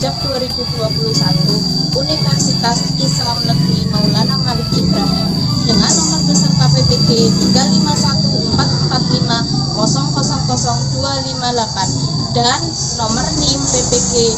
Rajab 2021 Universitas Islam Negeri Maulana Malik Ibrahim dengan nomor peserta PPG 35145000258 dan nomor NIM PPG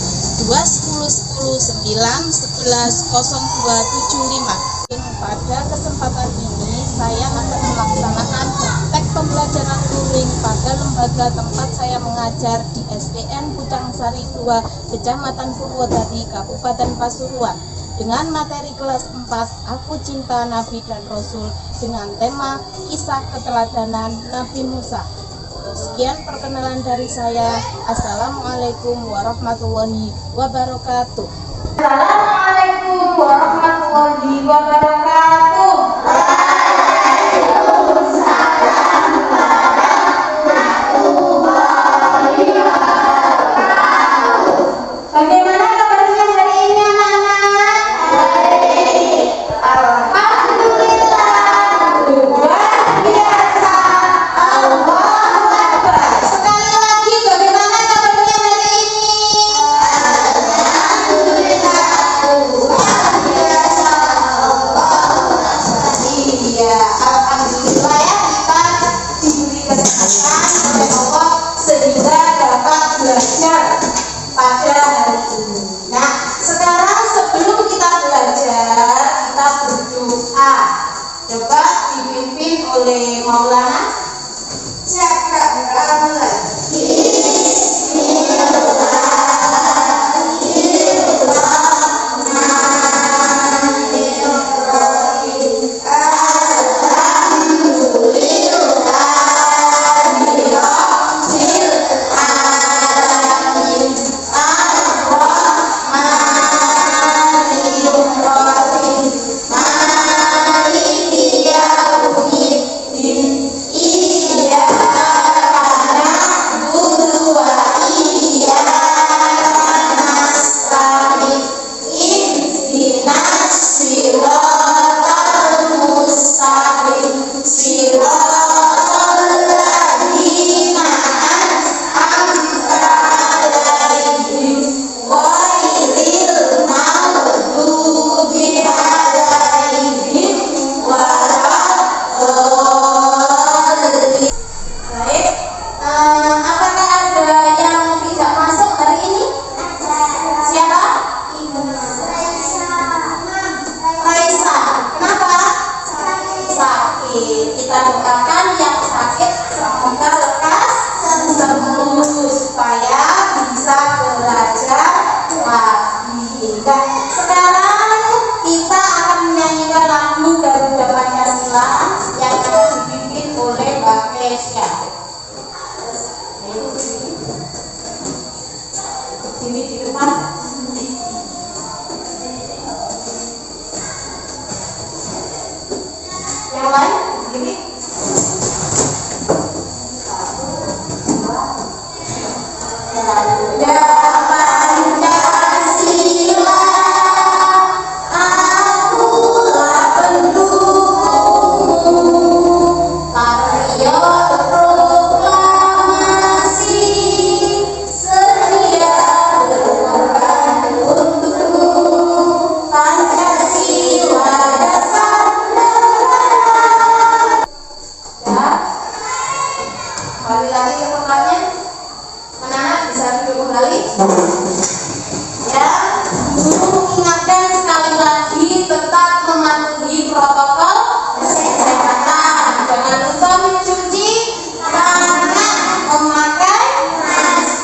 2101091100275. Pada kesempatan ini saya akan melaksanakan praktek pembelajaran luring pada lembaga tempat saya mengajar di SDN Pucang Sari 2, Kecamatan Purwodadi, Kabupaten Pasuruan, dengan materi kelas 4 Aku Cinta Nabi dan Rasul dengan tema Kisah Keteladanan Nabi Musa. Sekian perkenalan dari saya. Assalamualaikum warahmatullahi wabarakatuh. Assalamualaikum warahmatullahi wabarakatuh. Waalaikumsalam warahmatullahi wabarakatuh. Bagaimana kabarnya hari ini anak-anak? Baik. Alhamdulillah. Luar biasa. Allahu Akbar. Sekali lagi, bagaimana kabarnya hari ini? Alhamdulillah ya, kita diberi kesehatan oleh Allah sehingga dapat belajar pada hari ini. Nah, sekarang sebelum kita belajar, kita berdoa. Coba dipimpin oleh Maulana. Kita doakan yang sakit semoga lekas sembuh supaya bisa belajar lagi. Nah, sekarang kita akan menyanyikan lagu Garuda Pancasila yang akan dipimpin oleh Mbak Kesha. Ini di depan. Yang lain begini. Garuda Pancasila, akulah pendukungmu. Karya proklamasi sedia berkorban untukmu. Pancasila dasar negara. Kembali lagi ke tempatnya. Anak-anak bisa duduk kembali. Ya, guru mengingatkan sekali lagi tetap mematuhi protokol kesehatan. Jangan lupa mencuci tangan, memakai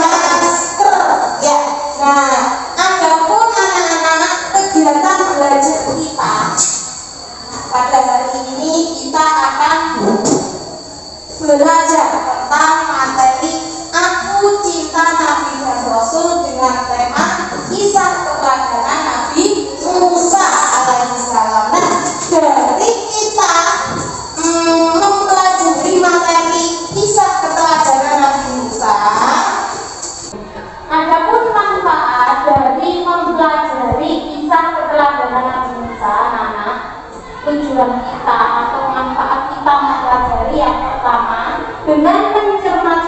masker. Ya, nah, adapun anak-anak kegiatan belajar kita pada hari ini kita akan belajar tentang materi Aku Cinta Nabi dan Rasul dengan tema Kisah Keteladanan Nabi Musa alaihissalam. Nah, dari kita mempelajari materi Kisah Keteladanan Nabi Musa, adapun manfaat dari mempelajari Kisah Keteladanan Nabi Musa, anak-anak, tujuan kita atau manfaat kita mempelajari yang pertama dengan mencermati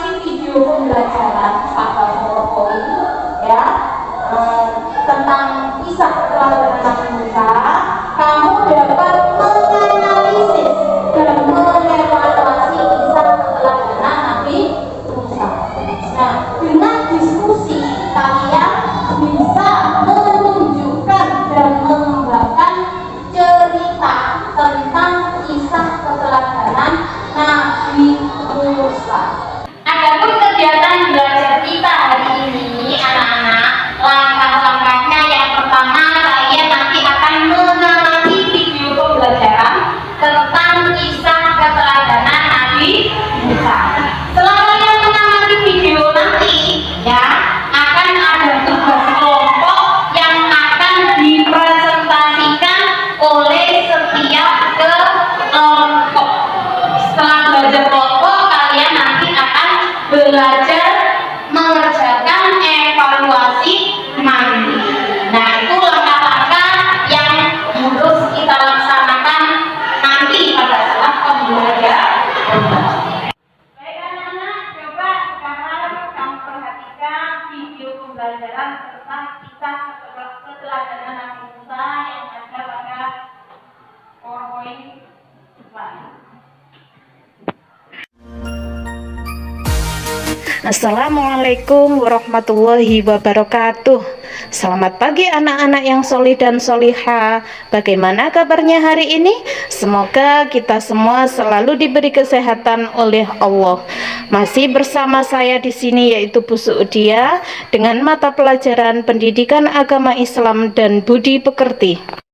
Assalamualaikum warahmatullahi wabarakatuh. Selamat pagi anak-anak yang solih dan solihah. Bagaimana kabarnya hari ini? Semoga kita semua selalu diberi kesehatan oleh Allah. Masih bersama saya di sini yaitu Bu Suudia dengan mata pelajaran Pendidikan Agama Islam dan Budi Pekerti.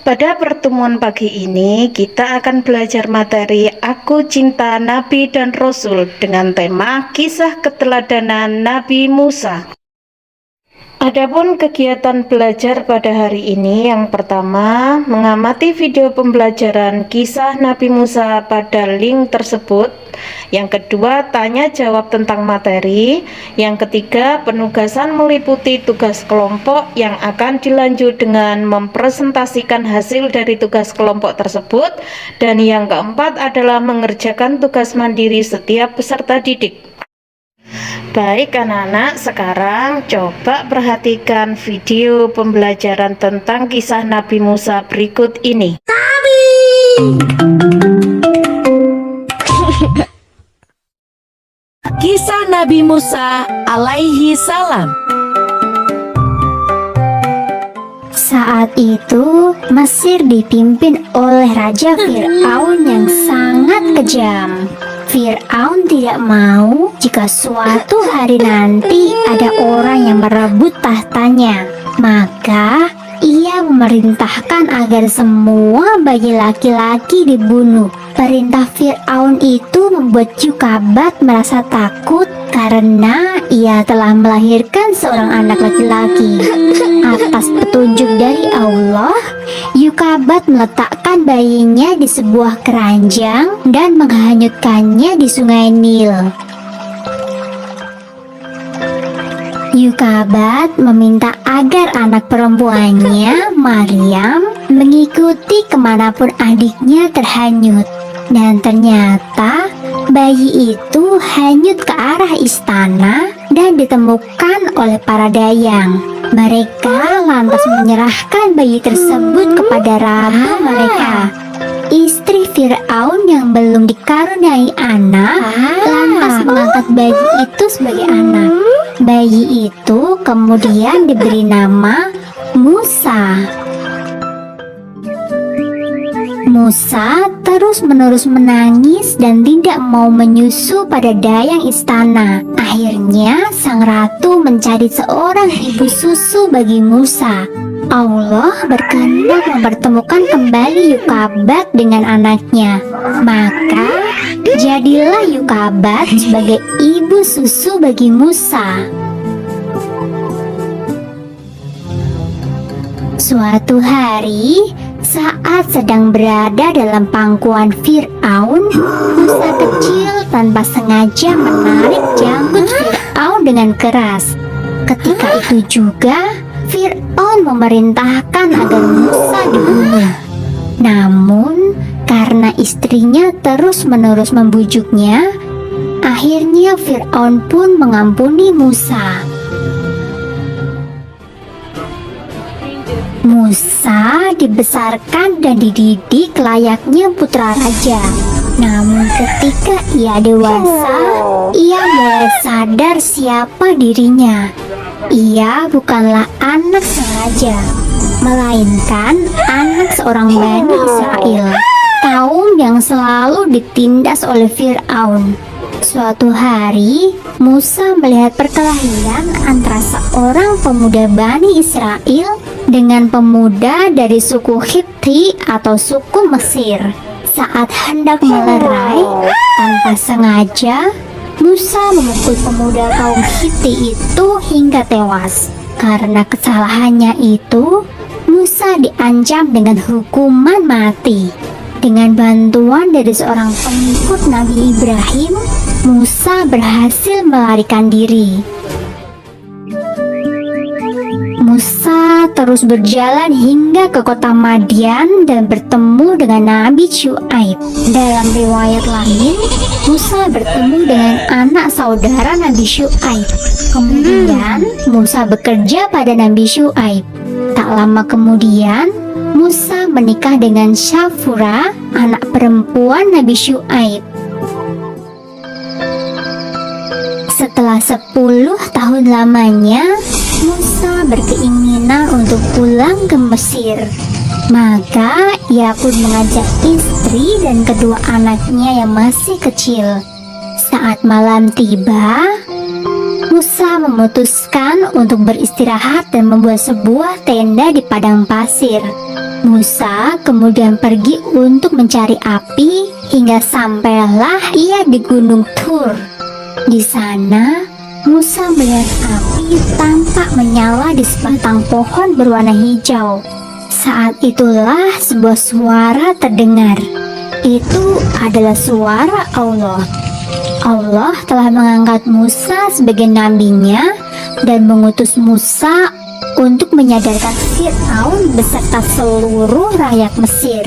Pada pertemuan pagi ini, kita akan belajar materi Aku Cinta Nabi dan Rasul dengan tema Kisah Keteladanan Nabi Musa. Adapun kegiatan belajar pada hari ini, yang pertama, mengamati video pembelajaran kisah Nabi Musa pada link tersebut. Yang kedua, tanya jawab tentang materi. Yang ketiga, penugasan meliputi tugas kelompok yang akan dilanjut dengan mempresentasikan hasil dari tugas kelompok tersebut. Dan yang keempat adalah mengerjakan tugas mandiri setiap peserta didik. Baik anak-anak, sekarang coba perhatikan video pembelajaran tentang kisah Nabi Musa berikut ini. Kisah Nabi Musa alaihi salam. Saat itu, Mesir dipimpin oleh Raja Fir'aun yang sangat kejam. Fir'aun tidak mau jika suatu hari nanti ada orang yang merebut tahtanya. Maka, ia memerintahkan agar semua bayi laki-laki dibunuh. Perintah Fir'aun itu membuat Yukabat merasa takut karena ia telah melahirkan seorang anak laki-laki. Atas petunjuk dari Allah, Yukabat meletakkan bayinya di sebuah keranjang dan menghanyutkannya di sungai Nil. Yukabat meminta agar anak perempuannya, Maryam, mengikuti kemanapun adiknya terhanyut. Dan ternyata bayi itu hanyut ke arah istana dan ditemukan oleh para dayang. Mereka lantas menyerahkan bayi tersebut kepada ratu mereka. Istri Fir'aun yang belum dikaruniai anak lantas mengangkat bayi itu sebagai anak. Bayi itu kemudian diberi nama Musa. Musa terus-menerus menangis dan tidak mau menyusu pada dayang istana. Akhirnya sang ratu mencari seorang ibu susu bagi Musa. Allah berkehendak mempertemukan kembali Yukabat dengan anaknya. Maka jadilah Yukabat sebagai ibu susu bagi Musa. Suatu hari, saat sedang berada dalam pangkuan Fir'aun, Musa kecil tanpa sengaja menarik janggut Fir'aun dengan keras. Ketika itu juga, Fir'aun memerintahkan agar Musa dibunuh. Namun, karena istrinya terus-menerus membujuknya, akhirnya Fir'aun pun mengampuni Musa. Musa dibesarkan dan dididik layaknya putra raja. Namun ketika ia dewasa, ia mulai sadar siapa dirinya. Ia bukanlah anak sang raja, melainkan anak seorang Bani Israel, kaum yang selalu ditindas oleh Fir'aun. Suatu hari, Musa melihat perkelahian antara seorang pemuda Bani Israel dengan pemuda dari suku Hipti atau suku Mesir. Saat hendak melerai, tanpa sengaja, Musa memukul pemuda kaum Hipti itu hingga tewas. Karena kesalahannya itu, Musa diancam dengan hukuman mati. Dengan bantuan dari seorang pengikut Nabi Ibrahim, Musa berhasil melarikan diri. Musa terus berjalan hingga ke kota Madian dan bertemu dengan Nabi Syuaib. Dalam riwayat lain, Musa bertemu dengan anak saudara Nabi Syuaib. Kemudian, Musa bekerja pada Nabi Syuaib. Tak lama kemudian, Musa menikah dengan Syafura, anak perempuan Nabi Syuaib. Setelah 10 tahun lamanya, Musa berkeinginan untuk pulang ke Mesir. Maka ia pun mengajak istri dan kedua anaknya yang masih kecil. Saat malam tiba, Musa memutuskan untuk beristirahat dan membuat sebuah tenda di padang pasir. Musa kemudian pergi untuk mencari api hingga sampailah ia di Gunung Tur. Di sana, Musa melihat api tampak menyala di sebatang pohon berwarna hijau. Saat itulah sebuah suara terdengar. Itu adalah suara Allah. Allah telah mengangkat Musa sebagai nabinya dan mengutus Musa untuk menyadarkan Fir'aun beserta seluruh rakyat Mesir.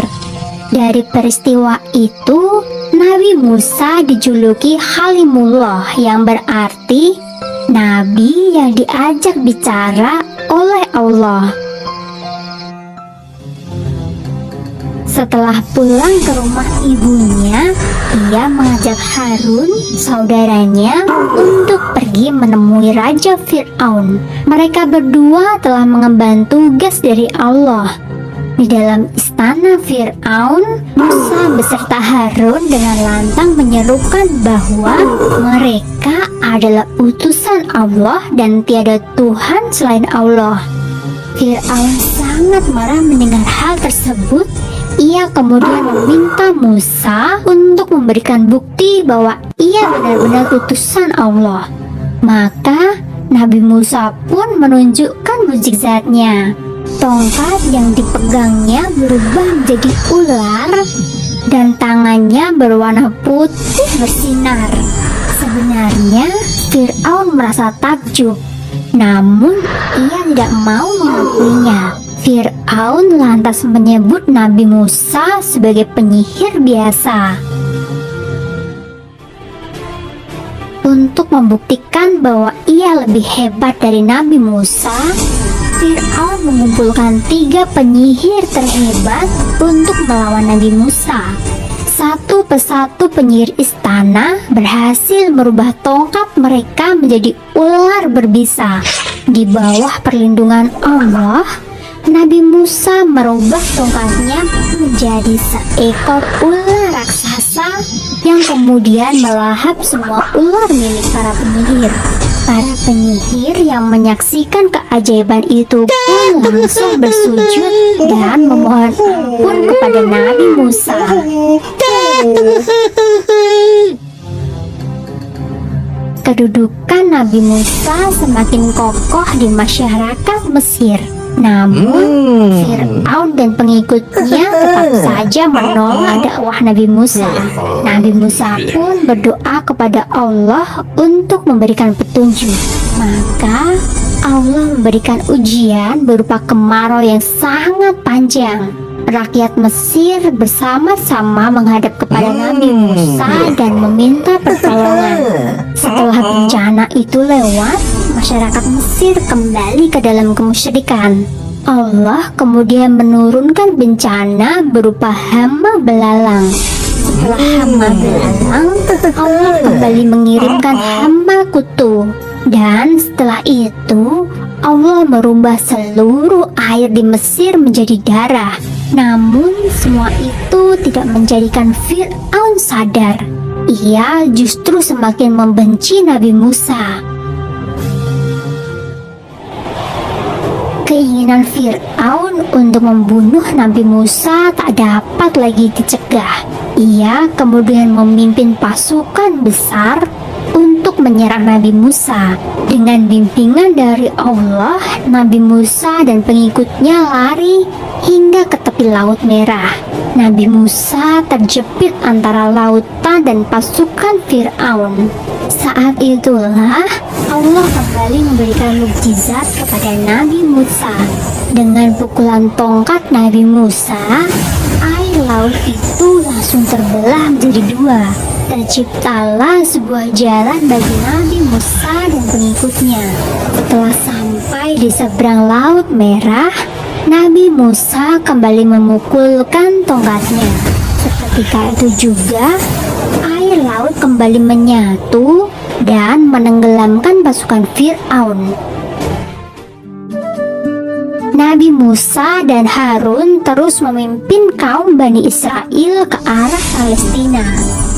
Dari peristiwa itu, Nabi Musa dijuluki Halimullah, yang berarti Nabi yang diajak bicara oleh Allah. Setelah pulang ke rumah ibunya, ia mengajak Harun, saudaranya, untuk pergi menemui Raja Fir'aun. Mereka berdua telah mengemban tugas dari Allah. Di dalam istana Fir'aun, Musa beserta Harun dengan lantang menyerukan bahwa mereka adalah utusan Allah dan tiada Tuhan selain Allah. Fir'aun sangat marah mendengar hal tersebut. Ia kemudian meminta Musa untuk memberikan bukti bahwa ia benar-benar utusan Allah. Maka Nabi Musa pun menunjukkan mukjizatnya. Tongkat yang dipegangnya berubah menjadi ular dan tangannya berwarna putih bersinar. Sebenarnya Fir'aun merasa takjub, namun ia tidak mau mengakuinya. Fir'aun lantas menyebut Nabi Musa sebagai penyihir biasa. Untuk membuktikan bahwa ia lebih hebat dari Nabi Musa, Fir'aun mengumpulkan 3 penyihir terhebat untuk melawan Nabi Musa. Satu persatu penyihir istana berhasil merubah tongkat mereka menjadi ular berbisa. Di bawah perlindungan Allah, Nabi Musa merubah tongkatnya menjadi seekor ular raksasa yang kemudian melahap semua ular milik para penyihir. Para penyihir yang menyaksikan keajaiban itu pun langsung bersujud dan memohon ampun kepada Nabi Musa. Kedudukan Nabi Musa semakin kokoh di masyarakat Mesir. Namun, Fir'aun dan pengikutnya tetap saja menolak dakwah Nabi Musa. Nabi Musa pun berdoa kepada Allah untuk memberikan petunjuk. Maka, Allah memberikan ujian berupa kemarau yang sangat panjang. Rakyat Mesir bersama-sama menghadap kepada Nabi Musa dan meminta pertolongan. Setelah bencana itu lewat, masyarakat Mesir kembali ke dalam kemusyrikan. Allah kemudian menurunkan bencana berupa hama belalang. Setelah hama belalang, Allah kembali mengirimkan hama kutu. Dan setelah itu, Allah merubah seluruh air di Mesir menjadi darah. Namun semua itu tidak menjadikan Fir'aun sadar. Ia justru semakin membenci Nabi Musa. Keinginan Fir'aun untuk membunuh Nabi Musa tak dapat lagi dicegah. Ia kemudian memimpin pasukan besar untuk menyerang Nabi Musa. Dengan bimbingan dari Allah, Nabi Musa dan pengikutnya lari hingga ke tepi Laut Merah. Nabi Musa terjepit antara lautan dan pasukan Fir'aun. Saat itulah Allah kembali memberikan mukjizat kepada Nabi Musa. Dengan pukulan tongkat Nabi Musa, air laut itu langsung terbelah menjadi 2. Terciptalah sebuah jalan bagi Nabi Musa dan pengikutnya. Setelah sampai di seberang Laut Merah, Nabi Musa kembali memukulkan tongkatnya. Seketika itu juga, air laut kembali menyatu dan menenggelamkan pasukan Fir'aun. Nabi Musa dan Harun terus memimpin kaum Bani Israel ke arah Palestina.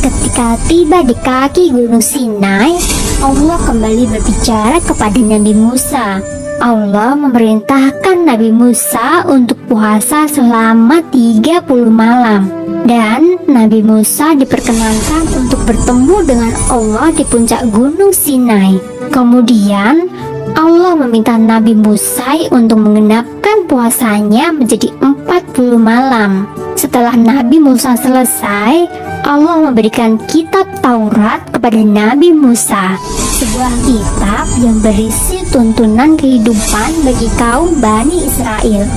Ketika tiba di kaki Gunung Sinai, Allah kembali berbicara kepada Nabi Musa. Allah memerintahkan Nabi Musa untuk puasa selama 30 malam. Dan Nabi Musa diperkenankan untuk bertemu dengan Allah di puncak Gunung Sinai. Kemudian Allah meminta Nabi Musa untuk mengenapkan puasanya menjadi 40 malam. Setelah Nabi Musa selesai, Allah memberikan kitab Taurat kepada Nabi Musa, sebuah kitab yang berisi tuntunan kehidupan bagi kaum Bani Israel.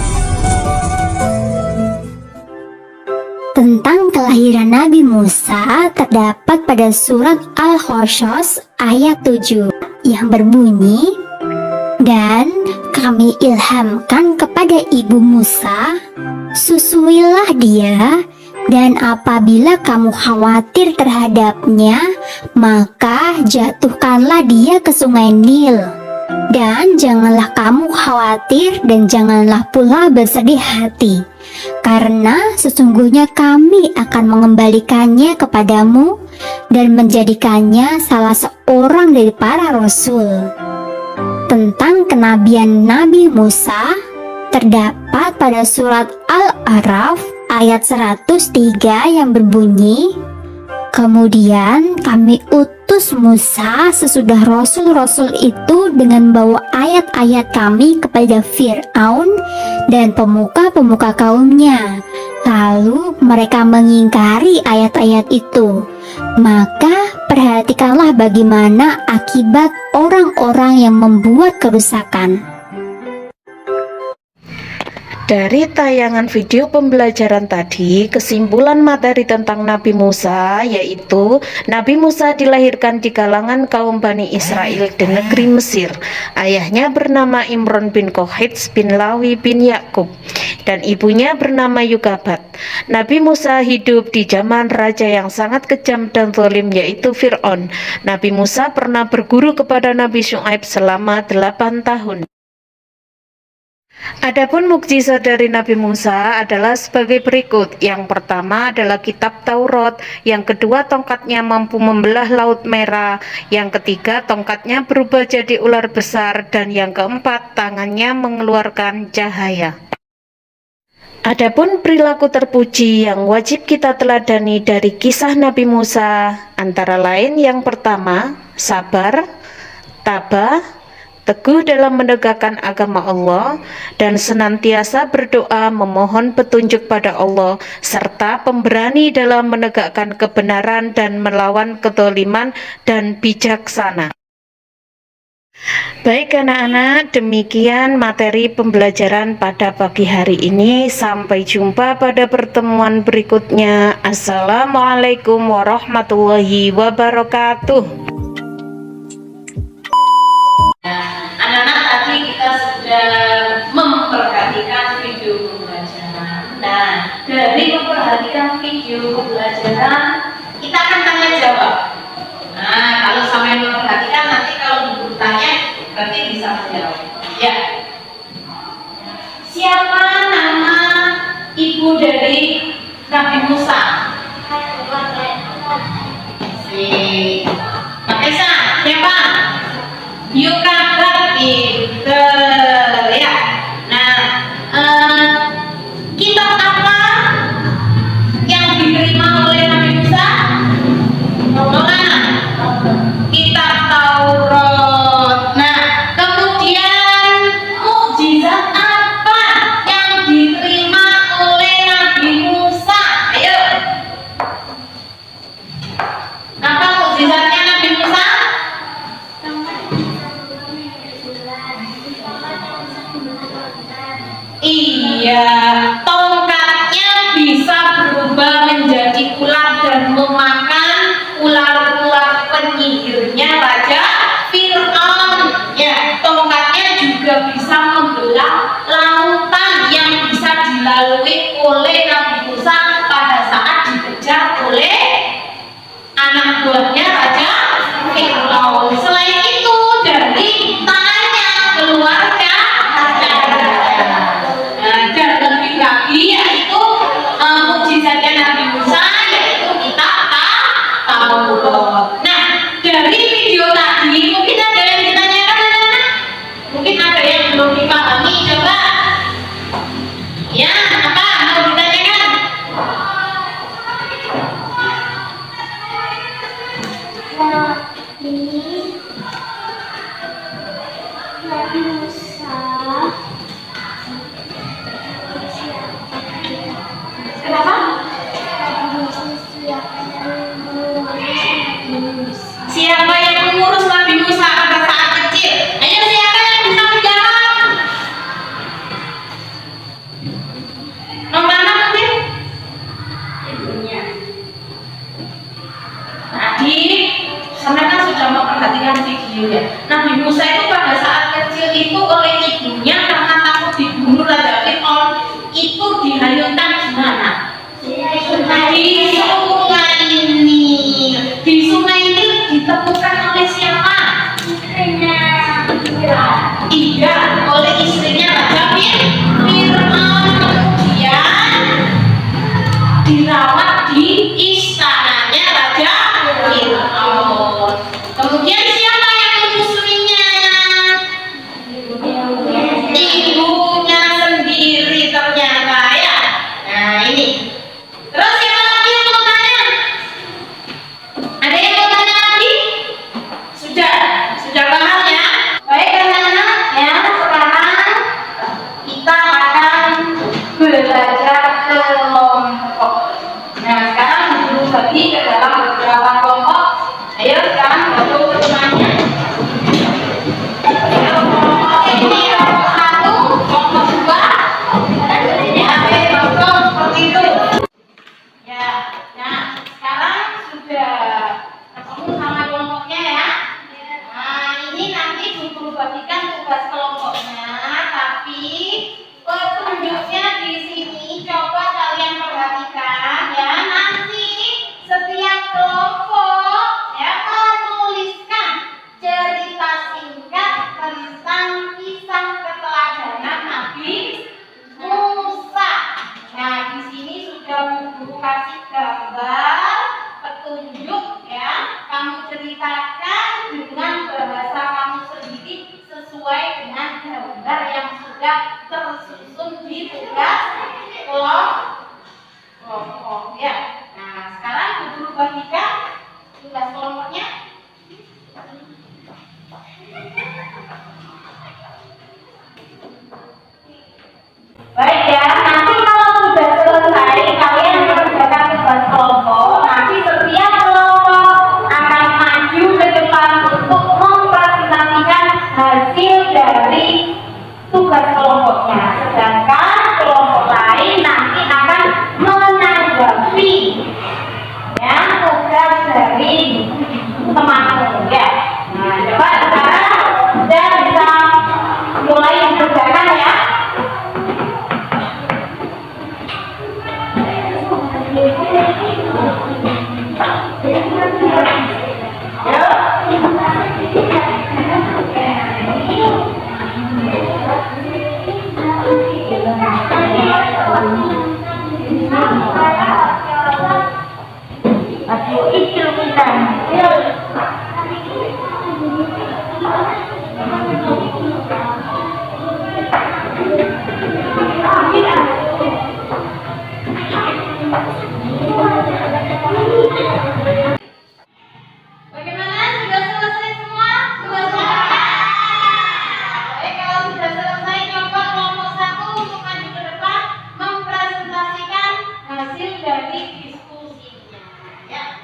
Tentang kelahiran Nabi Musa terdapat pada surat Al-Qasas ayat 7 yang berbunyi, "Dan kami ilhamkan kepada ibu Musa, susuilah dia, dan apabila kamu khawatir terhadapnya, maka jatuhkanlah dia ke sungai Nil. Dan janganlah kamu khawatir dan janganlah pula bersedih hati, karena sesungguhnya kami akan mengembalikannya kepadamu dan menjadikannya salah seorang dari para rasul." Tentang kenabian Nabi Musa terdapat pada surat Al-A'raf ayat 103 yang berbunyi, "Kemudian kami utus Musa sesudah rasul-rasul itu dengan bawa ayat-ayat kami kepada Fir'aun dan pemuka-pemuka kaumnya. Lalu mereka mengingkari ayat-ayat itu. Maka perhatikanlah bagaimana akibat orang-orang yang membuat kerusakan." Dari tayangan video pembelajaran tadi, kesimpulan materi tentang Nabi Musa yaitu Nabi Musa dilahirkan di kalangan kaum Bani Israel di negeri Mesir. Ayahnya bernama Imron bin Kohits bin Lawi bin Yakub dan ibunya bernama Yukabat. Nabi Musa hidup di zaman raja yang sangat kejam dan zalim yaitu Fir'aun. Nabi Musa pernah berguru kepada Nabi Syu'aib selama 8 tahun. Adapun mukjizat dari Nabi Musa adalah sebagai berikut. Yang pertama adalah kitab Taurat, yang kedua tongkatnya mampu membelah laut merah, yang ketiga tongkatnya berubah jadi ular besar, dan yang keempat tangannya mengeluarkan cahaya. Adapun perilaku terpuji yang wajib kita teladani dari kisah Nabi Musa antara lain yang pertama, sabar, tabah, teguh dalam menegakkan agama Allah, dan senantiasa berdoa memohon petunjuk pada Allah, serta pemberani dalam menegakkan kebenaran dan melawan kezaliman dan bijaksana. Baik anak-anak, demikian materi pembelajaran pada pagi hari ini. Sampai jumpa pada pertemuan berikutnya. Assalamualaikum warahmatullahi wabarakatuh. Anak-anak, tadi kita sudah memperhatikan video pembelajaran. Nah, dari memperhatikan video pembelajaran, kita akan tanya jawab. Nah, kalau sampai memperhatikan, nanti kalau bertanya, berarti bisa menjawab. Ya. Siapa nama ibu dari Nabi Musa? Si Makesa, siapa? Yukabat, pinter ya. Nah, kitab apa yang diterima oleh Nabi Musa? Kitab Taurat. Nah, kemudian mukjizat apa yang diterima oleh Nabi Musa? Ayo, apa mukjizat Nabi Musa. Kenapa? Nabi Musa siapa yang mengurus Nabi Musa? Siapa yang mengurus Nabi Musa pada saat kecil? Ayo, siapa yang bisa menjawab? Nomor 6 mungkin? Ibunya. Tadi sampai kan sudah memperhatikan video ya. Nabi Musa itu pada saat kecil itu oleh ibunya karena takut dibunuh Raja Fir'aun itu dihanyutkan gimana? Di sungai ini. Di sungai ini ditemukan oleh siapa? Iya, oleh istrinya Raja Fir'aun. Kemudian dirawat di istananya Raja Fir'aun. Kemudian siapa yang menyusuinya? Ibunya sendiri ternyata ya. Nah ini. Terus siapa lagi yang mau tanya? Ada yang mau tanya lagi? Sudah paham ya? Baik anak-anak ya, sekarang kita akan belajar kelompok. Nah sekarang guru bagi ke dalam beberapa kelompok. Ayo sekarang baru semuanya. Ayo kelompok ini kelompok 1, kelompok 2. Ya, kelompok seperti itu. Ya, nah sekarang sudah ketemu sama kelompoknya ya. Nah ini nanti guru bagikan tugas kelompoknya, tapi petunjuknya di sini coba kalian perhatikan ya. Nanti setiap kelompok ya menuliskan cerita singkat tentang kisah keteladanan Nabi Musa. Nah di sini sudah guru kasih gambar petunjuk ya. Kamu ceritakan dengan bahasa kamu sendiri sesuai dengan gambar yang sudah tersusun di tugas kelompok ya. Nah sekarang guru bagikan tugas kelompoknya. Baik ya, nanti kalau sudah selesai kalian mengerjakan tugas kelompok, nanti setiap kelompok akan maju ke depan untuk mempresentasikan hasil dari tugas kelompoknya. Sedangkan kelompok lain nanti akan menanggapi ya tugas dari temanmu ya. Nah, coba sekarang sudah bisa mulai dikerjakan ya. Aduh, itu kita. Bagaimana? Sudah selesai semua? Baik, kalau sudah selesai, coba kelompok 1 untuk maju ke depan mempresentasikan hasil dari diskusinya. Ya.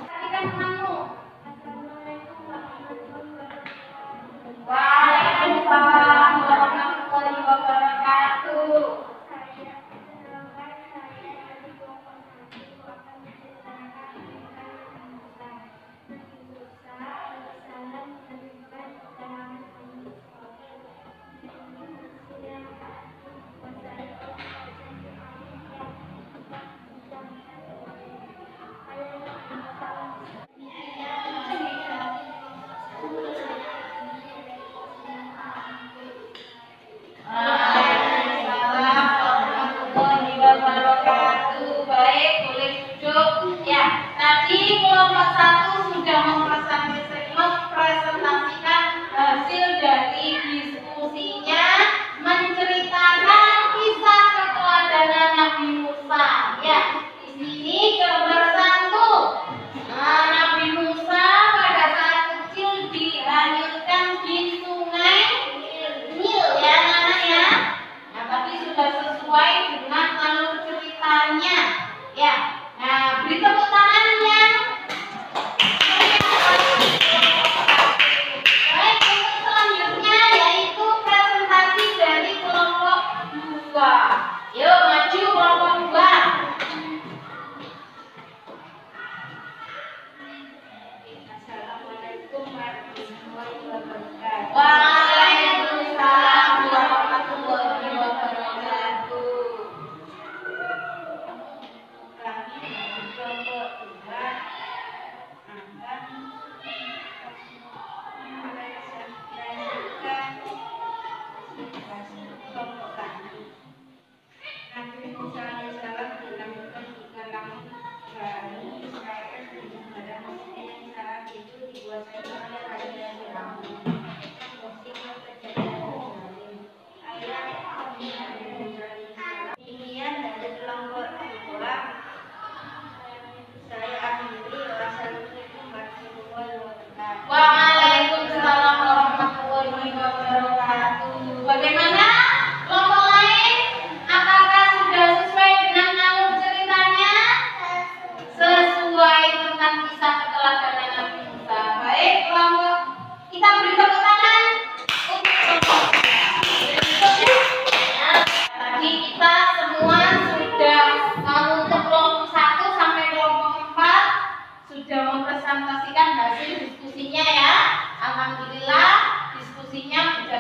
Perhatikan temanmu. Waalaikumsalam warahmatullahi wabarakatuh. Waalaikumsalam warahmatullahi wabarakatuh. Baik, boleh duduk. Ya, tadi kelompok 1 sudah mempresentasikan hasil dari diskusinya, menceritakan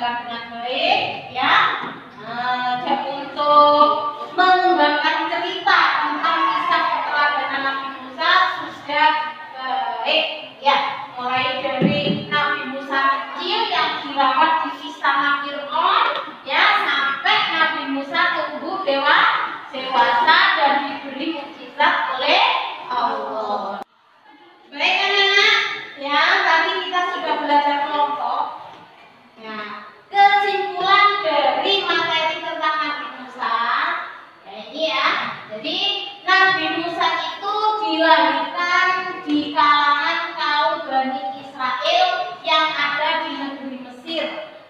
berjalan dengan baik, ya. Dan untuk mengembangkan cerita tentang kisah keteladanan Nabi Musa sudah baik, ya. Mulai dari Nabi Musa kecil yang dirawat di istana Fir'aun, ya, sampai Nabi Musa tumbuh dewasa dan diberi mukjizat oleh Allah. Baik anak-anak, ya, tadi kita sudah belajar kelompok. Ya, kesimpulan dari materi tentang Nabi Musa, ya ini ya. Jadi Nabi Musa itu dilahirkan di kalangan kaum Bani Israel yang ada di negeri Mesir.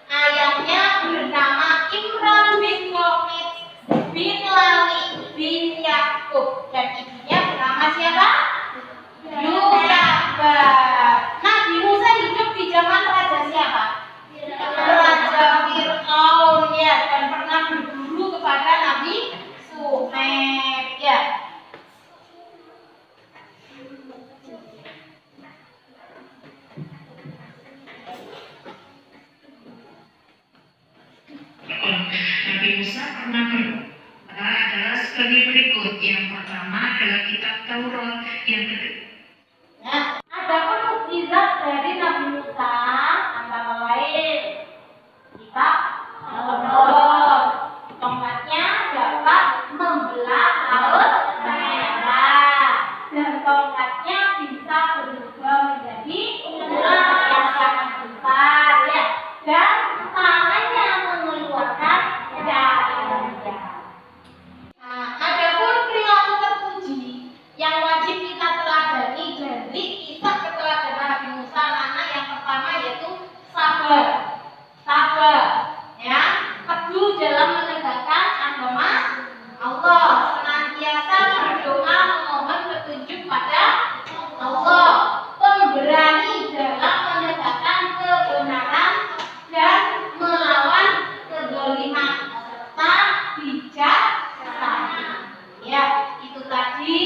Ayahnya bernama Imran bin Muhammad bin Lali bin Yakub dan ibunya bernama siapa? Yukaba. Nabi Musa hidup di zaman raja siapa? Raja Fir'aun, ya, dan pernah berguru kepada Nabi Suhaib, ya. Nabi Musa pernah berdoa adalah sebagai berikut. Yang pertama adalah kitab Taurat, yang kedua. Nah, adapun mukjizat dari Nabi Musa antara lain kitab Taurat, tongkatnya dapat membelah laut merah dan tongkatnya bisa berubah menjadi ular yang sangat besar, ya, dan tangannya mengeluarkan darah. Nah, adapun perilaku terpuji yang wajib kita teladani dari kisah keteladanan Nabi Musa, anak yang pertama yaitu sabar, ya, teguh dalam menegakkan agama Allah, senantiasa berdoa memohon petunjuk pada Allah, pemberani dalam menegakkan kebenaran dan melawan kezaliman, serta bijaksana. Ya, itu tadi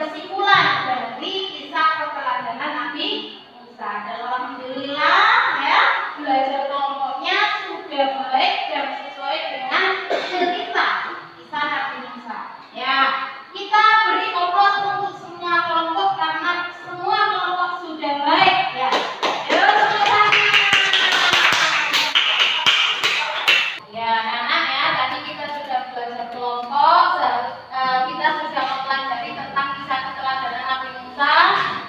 kesimpulan dari kisah keteladanan Nabi Musa. Dan alhamdulillah, ya, belajar kelompoknya sudah baik dan sesuai dengan cerita kisah Nabi Musa. Ya, kita beri aplaus untuk semua kelompok karena semua kelompok sudah baik, ya. Ayo tepuk tangan. Ya, anak-anak, ya, tadi kita sudah belajar kelompok, kita sudah mempelajari tentang kisah keteladanan Nabi Musa,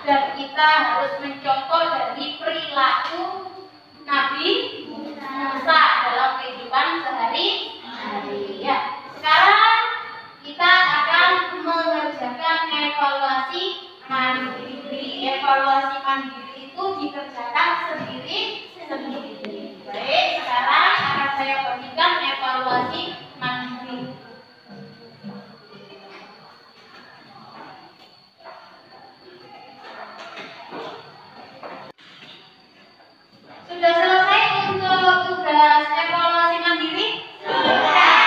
dan kita harus mencontoh dari perilaku Nabi Musa dalam kehidupan sehari-hari. Ya, sekarang kita akan mengerjakan evaluasi mandiri. Evaluasi mandiri itu dikerjakan sendiri-sendiri. Baik, sekarang akan saya bagikan evaluasi mandiri. Sudah selesai untuk tugas evaluasi mandiri? Sudah.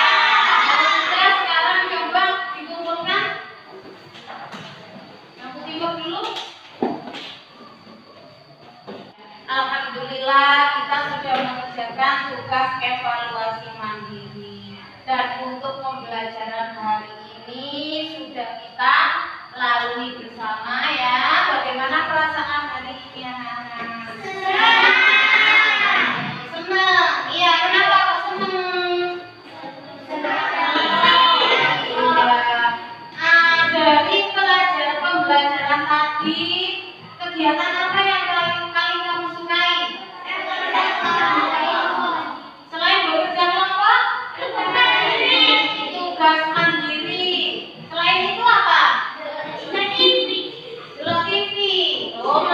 Sudah, sekarang coba dikumpulkan. Yang putih dulu. Alhamdulillah, kita sudah mengerjakan tugas evaluasi mandiri. Dan untuk pembelajaran hari ini sudah kita lalui bersama, ya. Bagaimana perasaan hari ini, anak-anak? Senang. Iya, kenapa kok senang? Dari pembelajaran tadi, kegiatan apa yang paling kamu sukai? Selain bekerja kelompok, tugas mandiri. Selain itu apa? Delok TV. Oh,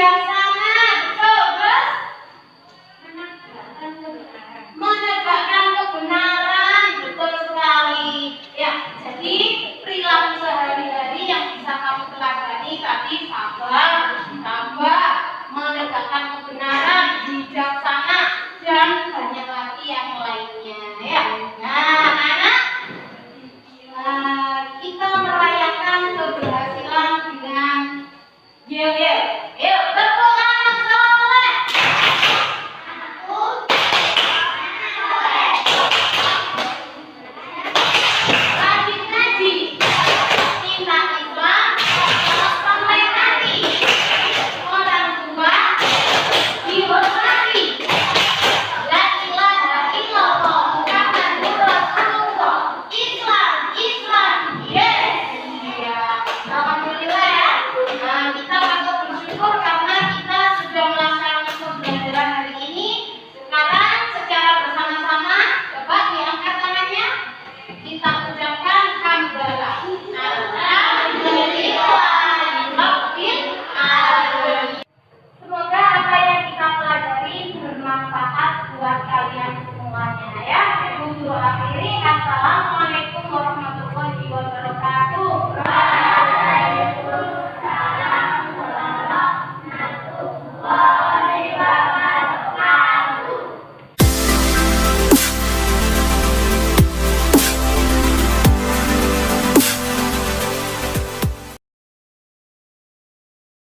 bijaksana, betul Bos? Menegakkan kebenaran, betul sekali. Ya, jadi perilaku sehari-hari yang bisa kamu teladani tadi sabar, menegakkan kebenaran, bijaksana, dan banyak lagi yang lainnya. Ya, nah, anak, kita merayakan keberhasilan dengan yel